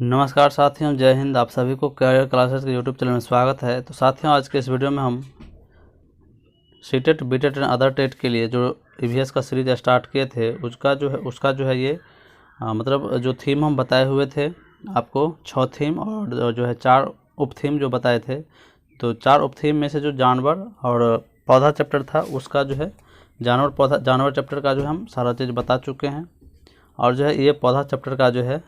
नमस्कार साथियों, जय हिंद। आप सभी को करियर क्लासेस के यूट्यूब चैनल में स्वागत है। तो साथियों, आज के इस वीडियो में हम CTET BTET and other TET के लिए जो ईवीएस का सीरीज स्टार्ट किए थे उसका जो है ये मतलब जो थीम हम बताए हुए थे आपको 6 थीम और जो है 4 उप थीम जो बताए थे। तो 4 उप थीम में से जो जानवर और पौधा चैप्टर था उसका जो है जानवर चैप्टर का जो हम सारा चीज़ बता चुके हैं। और जो है ये पौधा चैप्टर का जो है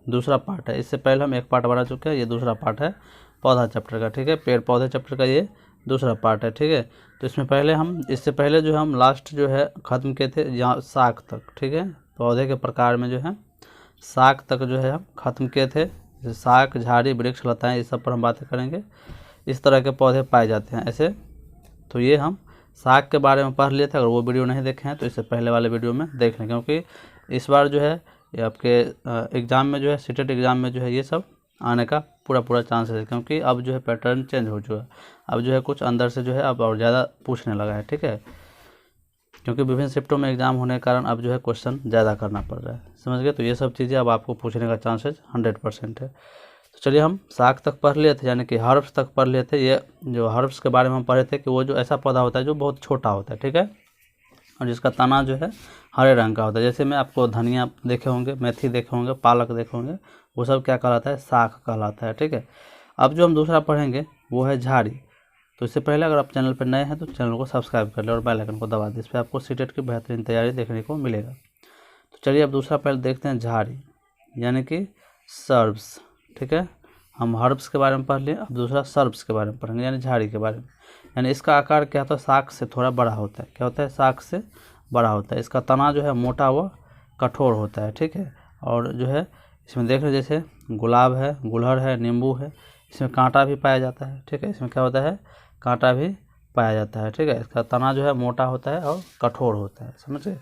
दूसरा पार्ट है। इससे पहले हम एक पार्ट बना चुके हैं, ये दूसरा पार्ट है पौधा चैप्टर का। ठीक है, पेड़ पौधे चैप्टर का ये दूसरा पार्ट है। ठीक है, तो इससे पहले जो हम लास्ट जो है ख़त्म किए थे यहाँ शाख तक। ठीक है, पौधे के प्रकार में जो है शाख तक जो है हम ख़त्म किए थे। जैसे शाख, झाड़ी, वृक्ष, लताएँ, इस सब पर हम बातें करेंगे। इस तरह के पौधे पाए जाते हैं ऐसे। तो ये हम शाख के बारे में पढ़ लिए थे। अगर वो वीडियो नहीं देखे हैं तो इससे पहले वाले वीडियो में देख लें, क्योंकि इस बार जो है ये आपके एग्ज़ाम में जो है सीटेट एग्ज़ाम में जो है ये सब आने का पूरा चांसेस है, क्योंकि अब जो है पैटर्न चेंज हो चुका है। अब जो है कुछ अंदर से जो है अब और ज़्यादा पूछने लगा है। ठीक है, क्योंकि विभिन्न शिफ्टों में एग्ज़ाम होने के कारण अब जो है क्वेश्चन ज़्यादा करना पड़ रहा है, समझ गए। तो ये सब चीज़ें अब आपको पूछने का चांसेस 100% है। तो चलिए, हम शाख तक पढ़ लिए थे, यानी कि हर्ब्स तक पढ़ लिए थे। ये जो हर्ब्स के बारे में हम पढ़े थे कि वो जो ऐसा पौधा होता है जो बहुत छोटा होता है। ठीक है, और जिसका तना जो है हरे रंग का होता है। जैसे में आपको धनिया देखे होंगे, मेथी देखे होंगे, पालक देखे होंगे, वो सब क्या कहलाता है? शाख कहलाता है। ठीक है, अब जो हम दूसरा पढ़ेंगे वो है झाड़ी। तो इससे पहले अगर आप चैनल पर नए हैं तो चैनल को सब्सक्राइब कर लें और बेल आइकन को दबा दें। इस पर आपको सीटेट की बेहतरीन तैयारी देखने को मिलेगा। तो चलिए अब दूसरा पहले देखते हैं झाड़ी, यानी कि सर्ब्स। ठीक है, हम हर्ब्स के बारे में पढ़ लिए, अब दूसरा सर्ब्स के बारे में पढ़ेंगे, यानी झाड़ी के बारे में। यानी इसका आकार क्या होता है? शाख से थोड़ा बड़ा होता है। क्या होता है? शाख से बड़ा होता है। इसका तना जो है मोटा व कठोर होता है। ठीक है, और जो है इसमें देख रहे जैसे गुलाब है, गुलहड़ है, नींबू है, इसमें कांटा भी पाया जाता है। ठीक है, इसमें क्या होता है? कांटा भी पाया जाता है। ठीक है, इसका तना जो है मोटा होता है और कठोर होता है, समझ गए।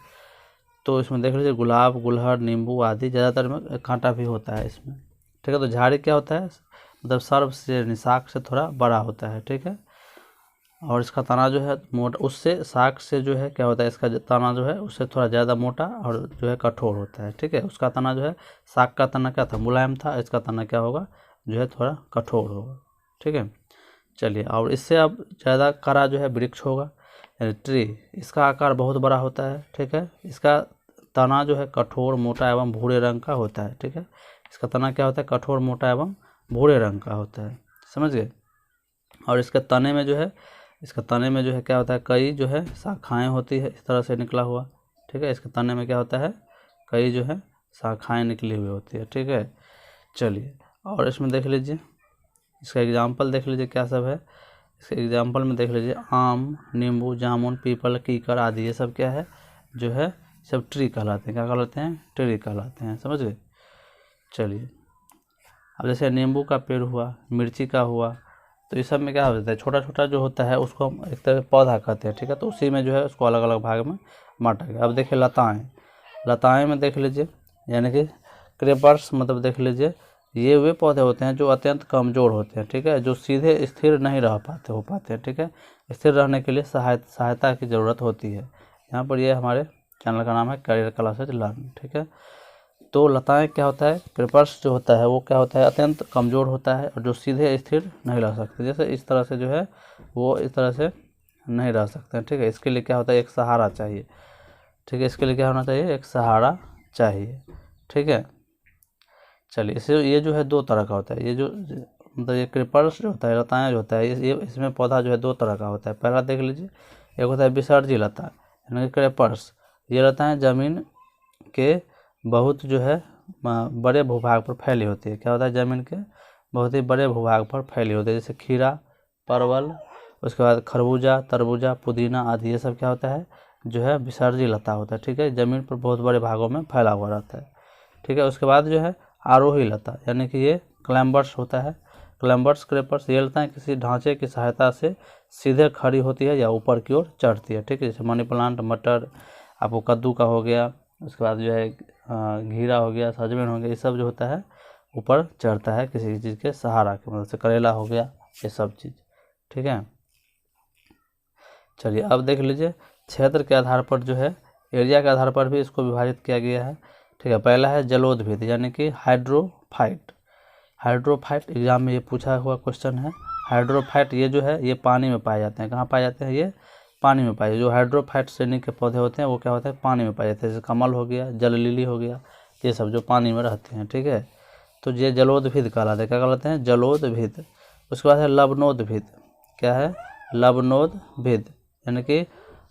तो इसमें देख लीजिए गुलाब, गुलहड़, नींबू आदि ज़्यादातर में कांटा भी होता है इसमें। ठीक है, तो झाड़ी क्या होता है? मतलब सर्व से शाख से थोड़ा बड़ा होता है। ठीक है, और इसका तना जो है मोटा, उससे शाख से जो है क्या होता है? इसका तना जो है उससे थोड़ा ज़्यादा मोटा और जो है कठोर होता है। ठीक है, उसका तना जो है, शाख का तना क्या था? मुलायम था। इसका तना क्या होगा? जो है थोड़ा कठोर होगा। ठीक है, चलिए, और इससे अब ज़्यादा कड़ा जो है वृक्ष होगा, यानी ट्री। इसका आकार बहुत बड़ा होता है। ठीक है, इसका तना जो है कठोर, मोटा एवं भूरे रंग का होता है। ठीक है, इसका तना क्या होता है? कठोर, मोटा एवं भूरे रंग का होता है, समझ गए। और इसका तने में जो है क्या होता है? कई जो है शाखाएँ होती है, इस तरह से निकला हुआ। ठीक है, इसके तने में क्या होता है? कई जो है शाखाएँ निकली हुई होती है। ठीक है, चलिए, और इसमें देख लीजिए, इसका एग्जाम्पल देख लीजिए क्या सब है। इसके एग्जाम्पल में देख लीजिए आम, नींबू, जामुन, पीपल, कीकर आदि, ये सब क्या है? जो है सब ट्री कहलाते हैं। क्या कहलाते हैं? ट्री कहलाते हैं, समझ गए। चलिए, अब जैसे नींबू का पेड़ हुआ, मिर्ची का हुआ, तो इस सब में क्या होता है? छोटा छोटा जो होता है उसको हम एक तरह पौधा कहते हैं। ठीक है, तो उसी में जो है उसको अलग अलग भाग में बांटा गया। अब देखिए लताएँ में देख लीजिए, यानी कि क्रेपर्स, मतलब देख लीजिए ये वे पौधे होते हैं जो अत्यंत कमज़ोर होते हैं। ठीक है, जो सीधे स्थिर नहीं हो पाते हैं। ठीक है, स्थिर रहने के लिए सहायता की ज़रूरत होती है। यहाँ पर ये हमारे चैनल का नाम है करियर क्लासेज लर्न। ठीक है, तो लताएँ क्या होता है? क्रेपर्स जो होता है वो क्या होता है? अत्यंत कमज़ोर होता है और जो सीधे स्थिर नहीं रह सकते। जैसे इस तरह से जो है वो इस तरह से नहीं रह सकते हैं। ठीक है, इसके लिए क्या होता है? एक सहारा चाहिए। ठीक है, इसके लिए क्या होना चाहिए? एक सहारा चाहिए। ठीक है, चलिए, इसे ये जो है 2 तरह का होता है। ये जो मतलब ये क्रीपर्स जो होता है, लताएँ जो होता है, ये इसमें पौधा जो है 2 तरह का होता है। पहला देख लीजिए, एक होता है विसर्जी लता, यानी कि क्रेपर्स। ये लताएँ ज़मीन के बहुत जो है बड़े भूभाग पर फैली होती है। क्या होता है? ज़मीन के बहुत ही बड़े भूभाग पर फैली होती है, जैसे खीरा, परवल, उसके बाद खरबूजा, तरबूजा, पुदीना आदि, ये सब क्या होता है? जो है विसर्जी लता होता है। ठीक है, ज़मीन पर बहुत बड़े भागों में फैला हुआ रहता है। ठीक है, उसके बाद जो है आरोही लता, यानी कि ये क्लैम्बर्स होता है। क्लैम्बर्स, क्रेपर्स, ये लताएँ किसी ढांचे की सहायता से सीधे खड़ी होती है या ऊपर की ओर चढ़ती है। ठीक है, जैसे मनी प्लांट, मटर, आपको कद्दू का हो गया, उसके बाद जो है घीरा हो गया, सजमन हो गया, ये सब जो होता है ऊपर चढ़ता है किसी चीज़ के सहारा की मदद से। करेला हो गया, ये सब चीज़। ठीक है, चलिए, अब देख लीजिए क्षेत्र के आधार पर जो है, एरिया के आधार पर भी इसको विभाजित किया गया है। ठीक है। पहला है जलोदभिद यानी कि हाइड्रोफाइट। हाइड्रोफाइट एग्जाम में ये पूछा हुआ क्वेश्चन है। हाइड्रोफाइट ये जो है ये पानी में पाए जाते हैं। कहाँ पाए जाते हैं? ये पानी में पाए। जो हाइड्रोफाइट श्रेणी के पौधे होते हैं वो क्या होता है? पानी में पाए जाते हैं। जैसे कमल हो गया, जल लिली हो गया, ये सब जो पानी में रहते हैं। ठीक है, तो ये जलोदभिद कहलाते हैं। क्या कहलाते हैं? जलोदभिद। उसके बाद है लवनोदभिद। क्या है? लवनोदभिद यानी कि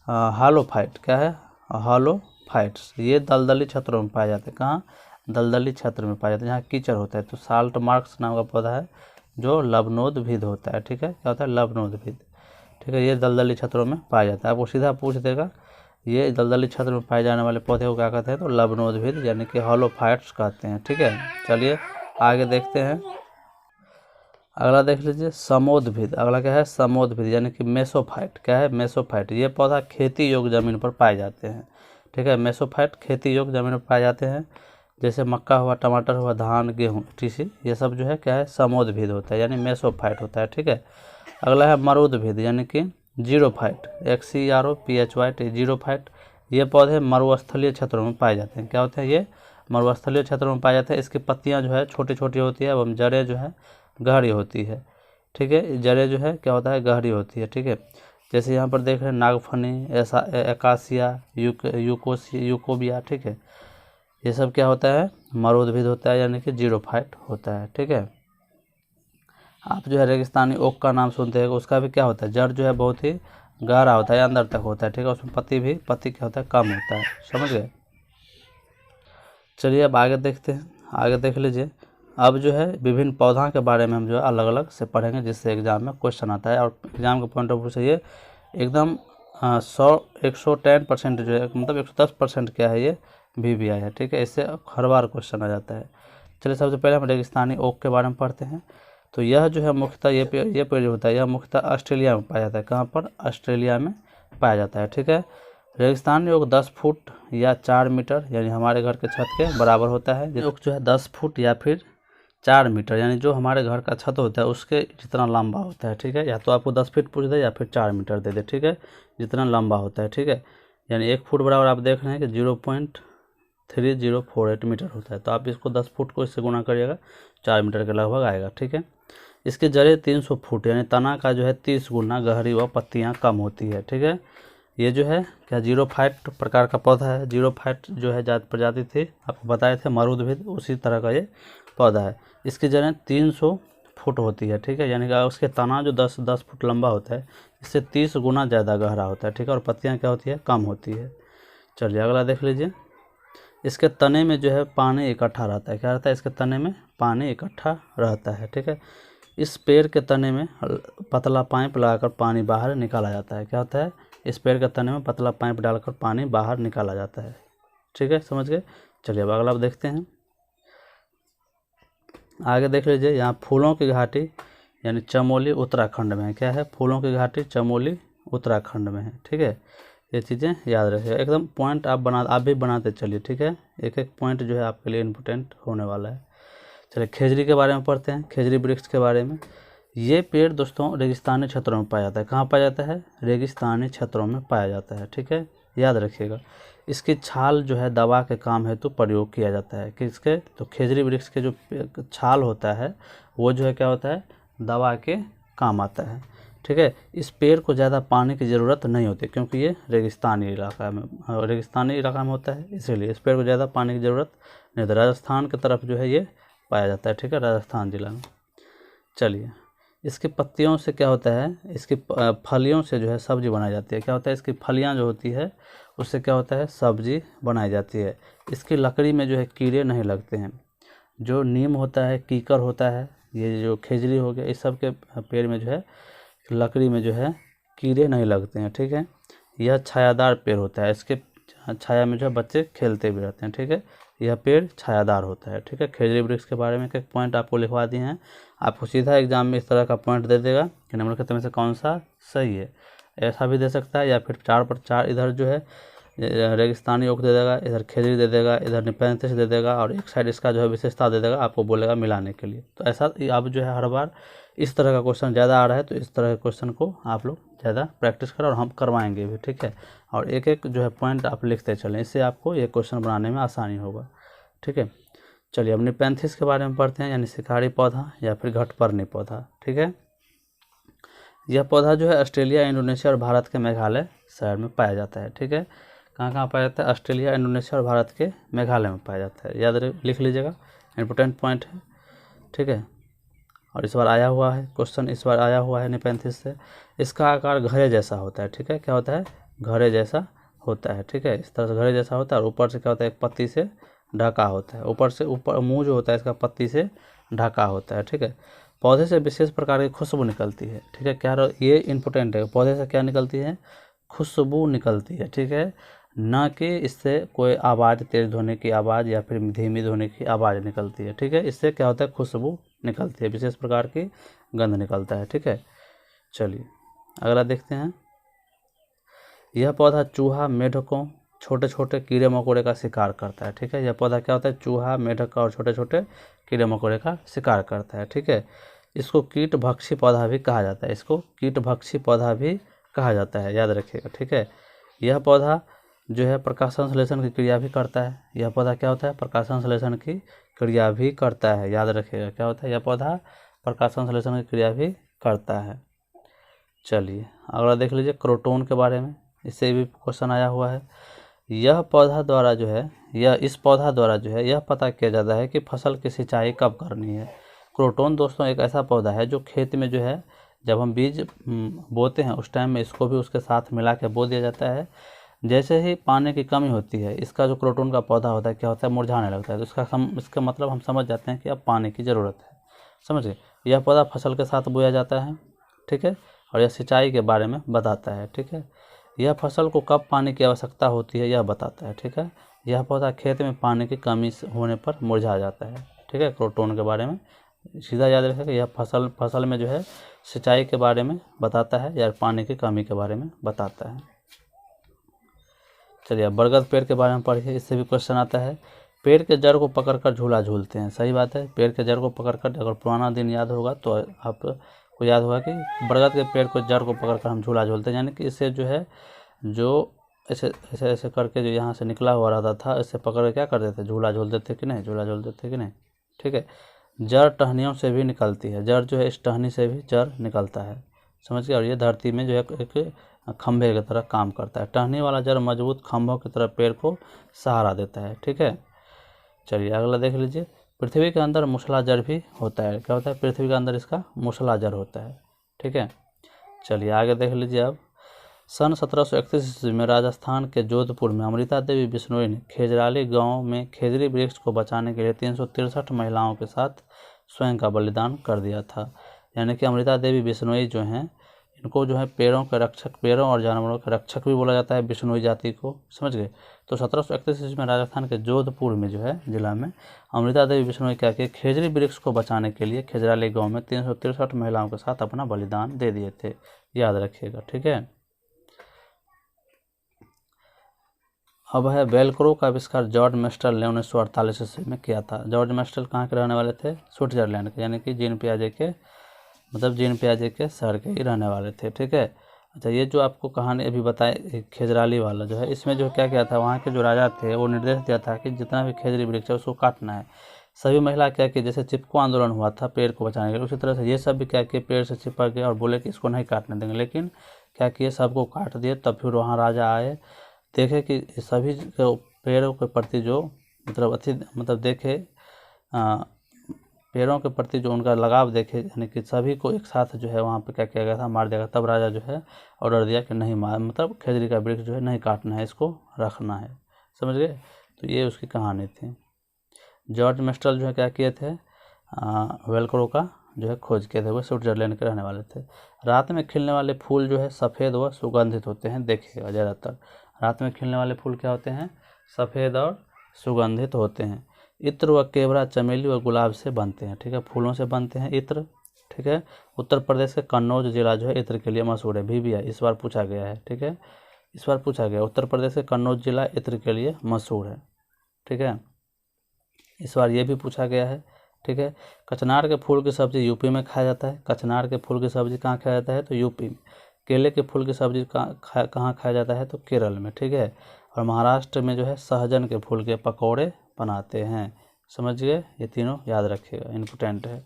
हालोफाइट। क्या है? हालोफाइट्स। ये दलदली क्षेत्रों में पाए जाते हैं। कहाँ? दलदली क्षेत्र में पाए जाते हैं, जहाँ कीचड़ होता है। तो साल्ट मार्क्स नाम का पौधा है जो लवनोदभिद होता है। ठीक है, क्या होता है? लवनोदभिद। ठीक है, ये दलदली क्षेत्रों में पाया जाता है। आपको सीधा पूछ देगा ये दलदली क्षेत्र में पाए जाने वाले पौधे को क्या कहते हैं? तो लवनोदभिद यानी कि हालोफाइट्स कहते हैं। ठीक है, चलिए आगे देखते हैं। अगला देख लीजिए समोदभिद। अगला क्या है? समोदभिद यानी कि मेसोफाइट। क्या है? मेसोफाइट। ये पौधा खेती योग्य जमीन पर पाए जाते हैं। ठीक है, मेसोफाइट खेती योग्य जमीन पर पाए जाते हैं। जैसे मक्का हुआ, टमाटर हुआ, धान, गेहूँ, तीसी, ये सब जो है क्या है? समोदभिद होता है यानी मेसोफाइट होता है। ठीक है, अगला है मरुदभिद यानी कि जीरोफाइट। XEROPHY xerophyte. ये पौधे मरुस्थलीय क्षेत्रों में पाए जाते हैं। क्या होते हैं? ये मरुस्थलीय क्षेत्रों में पाए जाते हैं। इसकी पत्तियां जो है छोटी छोटी होती है एवं जड़ें जो है गहरी होती है। ठीक है, जड़ें जो है क्या होता है? गहरी होती है। ठीक है, जैसे यहाँ पर देख रहे हैं नागफनी, एकासिया, यूकोबिया। ठीक है, ये सब क्या होता है? मरुदभिद होता है यानी कि जीरोफाइट होता है। ठीक है, आप जो है रेगिस्तानी ओक का नाम सुनते हैं, उसका भी क्या होता है? जड़ जो है बहुत ही गहरा होता है, अंदर तक होता है। ठीक है, उसमें पत्ती क्या होता है? कम होता है। समझ गए? चलिए अब आगे देखते हैं। आगे देख लीजिए। अब जो है विभिन्न पौधा के बारे में हम जो है अलग अलग से पढ़ेंगे, जिससे एग्जाम में क्वेश्चन आता है। और एग्जाम के पॉइंट ऑफ व्यू से ये एकदम 110% जो है, मतलब 110% क्या है? ये VVI है। ठीक है, इससे हर बार क्वेश्चन आ जाता है। चलिए सबसे पहले हम रेगिस्तानी ओक के बारे में पढ़ते हैं। तो यह जो है मुख्यतः ये पेड़ जो होता है यह मुख्यतः ऑस्ट्रेलिया में पाया जाता है। कहाँ पर? ऑस्ट्रेलिया में पाया जाता है। ठीक है, रेगिस्तानी ओक 10 फुट या 4 मीटर यानी हमारे घर के छत के बराबर होता है। ओक जो है 10 फुट या फिर 4 मीटर यानी जो हमारे घर का छत होता है उसके जितना लंबा होता है। ठीक है, या तो आपको 10 फीट पूछ दे या फिर 4 मीटर दे दे। ठीक है, जितना लंबा होता है। ठीक है, यानी 1 फुट बराबर आप देख रहे हैं कि 0.3048 मीटर होता है। तो आप इसको 10 फुट को इससे गुणा करिएगा, 4 मीटर के लगभग आएगा। ठीक है, इसकी जड़ें 300 फुट यानी तना का जो है 30 गुना गहरी व पत्तियां कम होती है। ठीक है, ये जो है क्या जीरोफाइट प्रकार का पौधा है। जीरोफाइट जो है प्रजाति थी, आपको बताए थे मरुदभिद, उसी तरह का ये पौधा है। इसकी जड़ें 300 फुट होती है। ठीक है, यानी कि उसके तना जो 10 फुट लंबा होता है, इससे 30 गुना ज़्यादा गहरा होता है। ठीक है, और पत्तियाँ क्या होती है? कम होती है। चलिए अगला देख लीजिए। इसके तने में जो है पानी इकट्ठा रहता है। क्या रहता है? इसके तने में पानी इकट्ठा रहता है। ठीक है, इस पेड़ के तने में पतला पाइप लगाकर पानी बाहर निकाला जाता है। क्या होता है? इस पेड़ के तने में पतला पाइप डालकर पानी बाहर निकाला जाता है। ठीक है, समझ गए? चलिए अब अगला देखते हैं। आगे देख लीजिए। यहाँ फूलों की घाटी यानी चमोली उत्तराखंड में है। क्या है? फूलों की घाटी चमोली उत्तराखंड में है। ठीक है, ये चीज़ें याद रखिएगा। एकदम पॉइंट आप भी बनाते चलिए। ठीक है, एक एक पॉइंट जो है आपके लिए इम्पोर्टेंट होने वाला है। चलिए खेजड़ी के बारे में पढ़ते हैं, खेजड़ी वृक्ष के बारे में। ये पेड़ दोस्तों रेगिस्तानी क्षेत्रों में पाया जाता है। कहाँ पाया जाता है? रेगिस्तानी क्षेत्रों में पाया जाता है। ठीक है, याद रखिएगा। इसकी छाल जो है दवा के काम हेतु प्रयोग किया जाता है। किसके? तो खेजड़ी वृक्ष के जो छाल होता है वो जो है क्या होता है? दवा के काम आता है। ठीक है, इस पेड़ को ज़्यादा पानी की ज़रूरत नहीं होती क्योंकि ये रेगिस्तानी इलाका में होता है, इसीलिए इस पेड़ को ज़्यादा पानी की ज़रूरत नहीं होती। राजस्थान की तरफ जो है ये पाया जाता है। ठीक है, राजस्थान जिला में। चलिए, इसकी पत्तियों से क्या होता है? इसकी फलियों से जो है सब्जी बनाई जाती है। क्या होता है? इसकी फलियां जो होती है उससे क्या होता है? सब्जी बनाई जाती है। इसकी लकड़ी में जो है कीड़े नहीं लगते हैं। जो नीम होता है, कीकर होता है, ये जो खेजड़ी हो गया, इस सब के पेड़ में जो है लकड़ी में जो है कीड़े नहीं लगते हैं। ठीक है, यह छायादार पेड़ होता है। इसके छाया में जो है बच्चे खेलते भी रहते हैं। ठीक है, यह पेड़ छायादार होता है। ठीक है, खेजड़ी वृक्ष के बारे में एक पॉइंट आपको लिखवा दिए हैं। आपको सीधा एग्जाम में इस तरह का पॉइंट दे देगा कि निम्नलिखित में से कौन सा सही है। ऐसा भी दे सकता है, या फिर 4 पर 4 इधर जो है रेगिस्तानी ओक दे देगा, इधर खेजड़ी दे देगा, इधर निपेंथिस दे देगा, और एक साइड इसका जो है विशेषता दे देगा, आपको बोलेगा मिलाने के लिए। तो ऐसा अब जो है हर बार इस तरह का क्वेश्चन ज़्यादा आ रहा है, तो इस तरह के क्वेश्चन को आप लोग ज़्यादा प्रैक्टिस करें, और हम करवाएंगे भी। ठीक है, और एक एक जो है पॉइंट आप लिखते चलें, इससे आपको ये क्वेश्चन बनाने में आसानी होगा। ठीक है। चलिए अब निपेंथिस के बारे में पढ़ते हैं, यानी शिकारी पौधा या फिर घटपर्णी पौधा। ठीक है, यह पौधा जो है ऑस्ट्रेलिया, इंडोनेशिया और भारत के मेघालय शहर में पाया जाता है। ठीक है, कहाँ कहाँ पाया जाता है? ऑस्ट्रेलिया, इंडोनेशिया और भारत के मेघालय में पाया जाता है। याद लिख लीजिएगा, इंपॉर्टेंट पॉइंट है। ठीक है, और इस बार आया हुआ है क्वेश्चन, इस बार आया हुआ है निपेंथिस से। इसका आकार घड़े जैसा होता है। ठीक है, क्या होता है? घड़े जैसा होता है। ठीक है, इस तरह से घड़े जैसा होता है और ऊपर से क्या होता है? एक पत्ती से ढका होता है। ऊपर से ऊपर मुंह जो होता है इसका पत्ती से ढका होता है। ठीक है, पौधे से विशेष प्रकार की खुशबू निकलती है। ठीक है, क्या ये इंपॉर्टेंट है, पौधे से क्या निकलती है? खुशबू निकलती है। ठीक है, ना कि इससे कोई आवाज़, तेज ध्वनि की आवाज़ या फिर धीमी ध्वनि की आवाज़ निकलती है। ठीक है, इससे क्या होता है? खुशबू निकलती है, विशेष प्रकार की गंध निकलता है। ठीक है, चलिए अगला देखते हैं। यह पौधा चूहा, मेढकों, छोटे छोटे कीड़े मकोड़े का शिकार करता है। ठीक है, यह पौधा क्या होता है? चूहा, मेढक और छोटे छोटे कीड़े मकोड़े का शिकार करता है। ठीक है, इसको कीटभक्षी पौधा भी कहा जाता है। इसको कीटभक्षी पौधा भी कहा जाता है, याद रखिएगा। ठीक है, यह पौधा जो है प्रकाश संश्लेषण की क्रिया भी करता है। यह पौधा क्या होता है? प्रकाश संश्लेषण की क्रिया भी करता है, याद रखिएगा। क्या होता है? यह पौधा प्रकाश संश्लेषण की क्रिया भी करता है। चलिए अगला देख लीजिए क्रोटोन के बारे में, इससे भी क्वेश्चन आया हुआ है। यह पौधा द्वारा जो है इस पौधा द्वारा जो है यह पता किया जाता है कि फसल की सिंचाई कब करनी है। क्रोटोन दोस्तों एक ऐसा पौधा है जो खेत में जो है जब हम बीज बोते हैं उस टाइम में इसको भी उसके साथ मिला के बो दिया जाता है। जैसे ही पानी की कमी होती है, इसका जो क्रोटोन का पौधा होता है क्या होता है? मुरझाने लगता है। तो इसका मतलब हम समझ जाते हैं कि अब पानी की ज़रूरत है। समझ गए? यह पौधा फसल के साथ बोया जाता है। ठीक है, और यह सिंचाई के बारे में बताता है। ठीक है, यह फसल को कब पानी की आवश्यकता होती है यह बताता है। ठीक है, यह पौधा खेत में पानी की कमी होने पर मुरझा जाता है। ठीक है, क्रोटोन के बारे में सीधा याद रखेगा, यह फसल में जो है सिंचाई के बारे में बताता है या पानी की कमी के बारे में बताता है। चलिए अब बरगद पेड़ के बारे में पढ़िए, इससे भी क्वेश्चन आता है। पेड़ के जड़ को पकड़कर झूला झूलते हैं। सही बात है, पेड़ के जड़ को पकड़कर, अगर पुराना दिन याद होगा तो आपको याद होगा कि बरगद के पेड़ को जड़ को पकड़कर हम झूला झूलते हैं, यानी कि इससे जो है जो ऐसे ऐसे ऐसे करके जो यहाँ से निकला हुआ रहता था, इससे पकड़ के क्या करते थे? झूला झूलते थे कि नहीं? झूला झूलते थे कि नहीं? ठीक है, जड़ टहनियों से भी निकलती है। जड़ जो है इस टहनी से भी जड़ निकलता है, समझ गए? और ये धरती में जो है एक खंभे की तरह काम करता है। टहनी वाला जड़ मजबूत खंभों की तरह पेड़ को सहारा देता है। ठीक है, चलिए अगला देख लीजिए। पृथ्वी के अंदर मूसला जड़ भी होता है। क्या होता है? पृथ्वी के अंदर इसका मूसला जड़ होता है। ठीक है, चलिए आगे देख लीजिए। अब सन 1731 ईस्वी में राजस्थान के जोधपुर में अमृता देवी बिश्नोई ने खेजराली गांव में खेजड़ी वृक्ष को बचाने के लिए 363 महिलाओं के साथ स्वयं का बलिदान कर दिया था। यानी कि अमृता देवी बिश्नोई जो हैं, इनको जो है पेड़ों के रक्षक, पेड़ों और जानवरों के रक्षक भी बोला जाता है बिश्नोई जाति को, समझ गए? तो 1731 ईस्वी में राजस्थान के जोधपुर में जो है जिला में अमृता देवी बिश्नोई क्या किए? खेजड़ी वृक्ष को बचाने के लिए खेजराली गाँव में 363 महिलाओं के साथ अपना बलिदान दे दिए थे, याद रखिएगा। ठीक है, अब है वेलक्रो का आविष्कार जॉर्ज मेस्टल ने 1948 ईस्वी में किया था। जॉर्ज मेस्टल कहाँ के रहने वाले थे? स्विट्जरलैंड के, यानी कि जीन पियाजे के, मतलब जीन पियाजे के शहर के ही रहने वाले थे। ठीक है, अच्छा ये जो आपको कहानी अभी बताए खेजराली वाला जो है, इसमें जो क्या किया था, वहाँ के जो राजा थे वो निर्देश दिया था कि जितना भी खेजड़ी वृक्ष है उसको काटना है। सभी महिला क्या कि जैसे चिपको आंदोलन हुआ था पेड़ को बचाने के लिए, उसी तरह से ये सब भी क्या किए? पेड़ से चिपक गए और बोले कि इसको नहीं काटने देंगे, लेकिन क्या किए? सबको काट दिए। तब फिर वहाँ राजा आए, देखे कि सभी पेड़ों के प्रति जो मतलब देखे पेड़ों के प्रति जो उनका लगाव देखे, यानी कि सभी को एक साथ जो है वहाँ पे क्या किया गया था? मार दिया गया। तब राजा जो है ऑर्डर दिया कि नहीं मार, मतलब खेजड़ी का वृक्ष जो है नहीं काटना है, इसको रखना है, समझ गए? तो ये उसकी कहानी थी। जॉर्ज मेस्टल जो है क्या किए थे? वेलक्रो का जो है खोज किए थे। वो स्विट्जरलैंड के रहने वाले थे। रात में खिलने वाले फूल जो है सफ़ेद व सुगंधित होते हैं। देखिएगा ज़्यादातर रात में खिलने वाले फूल क्या होते हैं? सफ़ेद और सुगंधित होते हैं। इत्र व केवड़ा चमेली व गुलाब से बनते हैं। ठीक है, फूलों से बनते हैं इत्र। ठीक है, उत्तर प्रदेश के कन्नौज जिला जो है इत्र के लिए मशहूर है। भी है, इस बार पूछा गया है। ठीक है, इस बार पूछा गया उत्तर प्रदेश के कन्नौज जिला इत्र के लिए मशहूर है। ठीक है, इस बार ये भी पूछा गया है। ठीक है, कचनार के फूल की सब्ज़ी यूपी में खाया जाता है। कचनार के फूल की सब्ज़ी कहाँ खाया जाता है? तो यूपी में। केले के फूल की सब्ज़ी कहाँ खाया जाता है? तो केरल में। ठीक है, और महाराष्ट्र में जो है सहजन के फूल के पकौड़े बनाते हैं। समझ गए, ये तीनों याद रखिएगा, इम्पोर्टेंट है।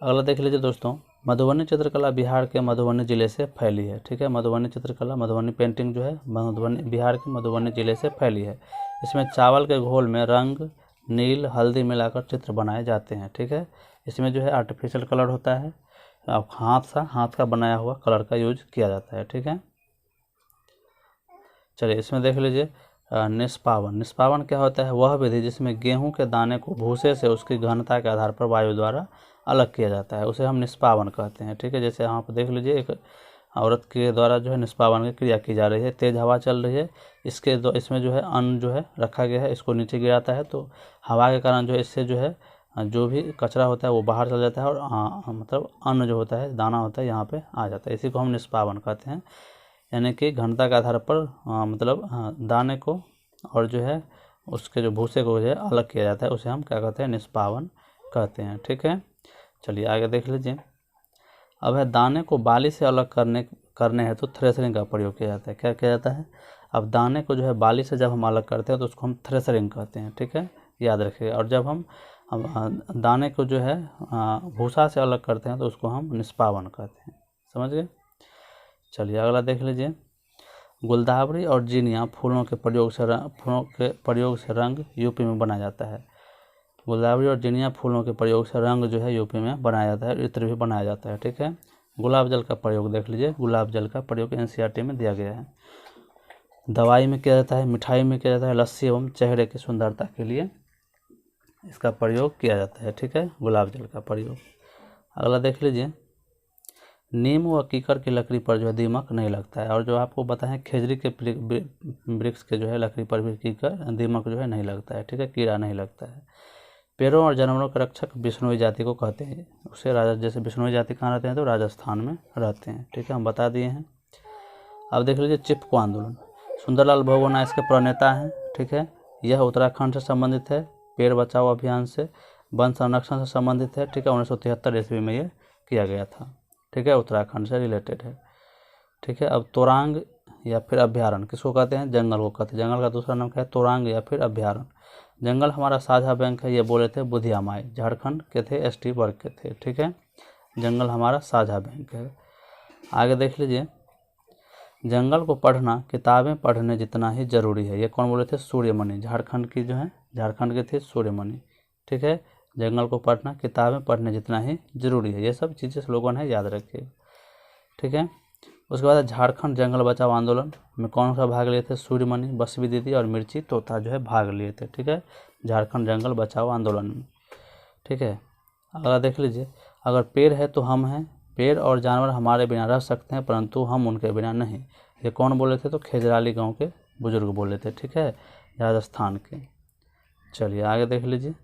अगला देख लीजिए दोस्तों, मधुबनी चित्रकला बिहार के मधुबनी जिले से फैली है। ठीक है, मधुबनी चित्रकला, मधुबनी पेंटिंग जो है मधुबनी बिहार के मधुबनी जिले से फैली है। इसमें चावल के घोल में रंग, नील, हल्दी मिलाकर चित्र बनाए जाते हैं। ठीक है, इसमें जो है आर्टिफिशियल कलर होता है, अब हाथ का बनाया हुआ कलर का यूज किया जाता है। ठीक है, चलिए इसमें देख लीजिए निष्पावन। निष्पावन क्या होता है? वह विधि जिसमें गेहूं के दाने को भूसे से उसकी घनता के आधार पर वायु द्वारा अलग किया जाता है, उसे हम निष्पावन कहते हैं। ठीक है, जैसे यहाँ पर देख लीजिए एक औरत के द्वारा जो है निष्पावन की क्रिया की जा रही है, तेज हवा चल रही है, इसमें जो है अन्न जो है रखा गया है, इसको नीचे गिराता है तो हवा के कारण जो है इससे जो है जो भी कचरा होता है वो बाहर चल जाता है और मतलब अन्न जो होता है, दाना होता है, यहाँ पे आ जाता है। इसी को हम निष्पावन कहते हैं, यानी कि घनता के आधार पर मतलब दाने को और जो है उसके जो भूसे को जो है अलग किया जाता है, उसे हम क्या कहते हैं? निष्पावन कहते हैं। ठीक है, चलिए आगे देख लीजिए। अब है दाने को बाली से अलग करने है तो थ्रेसरिंग का प्रयोग किया जाता है। क्या किया जाता है? अब दाने को जो है बाली से जब हम अलग करते हैं तो उसको हम थ्रेसरिंग कहते हैं। ठीक है, याद रखिएगा। और जब हम दाने को जो है भूसा से अलग करते हैं तो उसको हम निष्पावन कहते हैं। समझ गए? चलिए अगला देख लीजिए। गुलदावरी और जिनिया फूलों के प्रयोग से रंग यूपी में बनाया जाता है। गुलदावरी और जिनिया फूलों के प्रयोग से रंग जो है यूपी में बनाया जाता है, इत्र भी बनाया जाता है। ठीक है, गुलाब जल का प्रयोग देख लीजिए। गुलाब जल का प्रयोग एनसीईआरटी में दिया गया है। दवाई में किया जाता है, मिठाई में किया जाता है, लस्सी एवं चेहरे की सुंदरता के लिए इसका प्रयोग किया जाता है। ठीक है, गुलाब जल का प्रयोग। अगला देख लीजिए। नीम व कीकर की लकड़ी पर जो है दीमक नहीं लगता है। और जो आपको बताएं खेजड़ी के वृक्ष के जो है लकड़ी पर भी दीमक जो है नहीं लगता है। ठीक है, कीड़ा नहीं लगता है। पेड़ों और जानवरों के रक्षक बिश्नोई जाति को कहते हैं। उसे जैसे बिश्नोई जाति कहाँ रहते हैं? तो राजस्थान में रहते हैं। ठीक है, हम बता दिए हैं। अब देख लीजिए चिपको आंदोलन। सुंदरलाल बहुगुणा इसके प्रणेता हैं। ठीक है, यह उत्तराखंड से संबंधित है, पेड़ बचाओ अभियान से, वन संरक्षण से संबंधित है। ठीक है, 1973 ईस्वी में ये किया गया था। ठीक है, उत्तराखंड से रिलेटेड है। ठीक है, अब तोरांग या फिर अभ्यारण्य किसको कहते हैं? जंगल को कहते हैं। जंगल का दूसरा नाम क्या है? तोरांग या फिर अभ्यारण्य। जंगल हमारा साझा बैंक है, ये बोले थे बुधिया माई, झारखंड के थे, एसटी वर्ग के थे। ठीक है, जंगल हमारा साझा बैंक है। आगे देख लीजिए। जंगल को पढ़ना किताबें पढ़ने जितना ही जरूरी है, ये कौन बोले थे? सूर्यमणि, झारखंड की जो है, झारखंड के थे सूर्यमणि। ठीक है, जंगल को पढ़ना किताबें पढ़ने जितना ही जरूरी है, ये सब चीज़ें स्लोगन है, याद रखिए। ठीक है, उसके बाद झारखंड जंगल बचाओ आंदोलन में कौन सा भाग लिए थे? सूर्यमणि, बसवी दीदी और मिर्ची तोता जो है भाग लिए थे। ठीक है, झारखंड जंगल बचाओ आंदोलन में। ठीक है, अगला देख लीजिए। अगर पेड़ है तो हम हैं, पेड़ और जानवर हमारे बिना रह सकते हैं परंतु हम उनके बिना नहीं, ये कौन बोले थे? तो खेजराली गाँव के बुजुर्ग बोले थे। ठीक है, राजस्थान के। चलिए आगे देख लीजिए।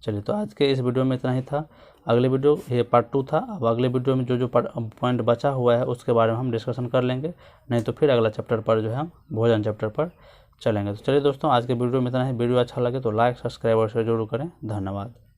चलिए तो आज के इस वीडियो में इतना ही था। अगले वीडियो ये पार्ट 2 था। अब अगले वीडियो में जो पॉइंट बचा हुआ है उसके बारे में हम डिस्कशन कर लेंगे, नहीं तो फिर अगला चैप्टर पर जो है हम भोजन चैप्टर पर चलेंगे। तो चलिए दोस्तों, आज के वीडियो में इतना ही। वीडियो अच्छा लगे तो लाइक, सब्सक्राइब और शेयर जरूर करें। धन्यवाद।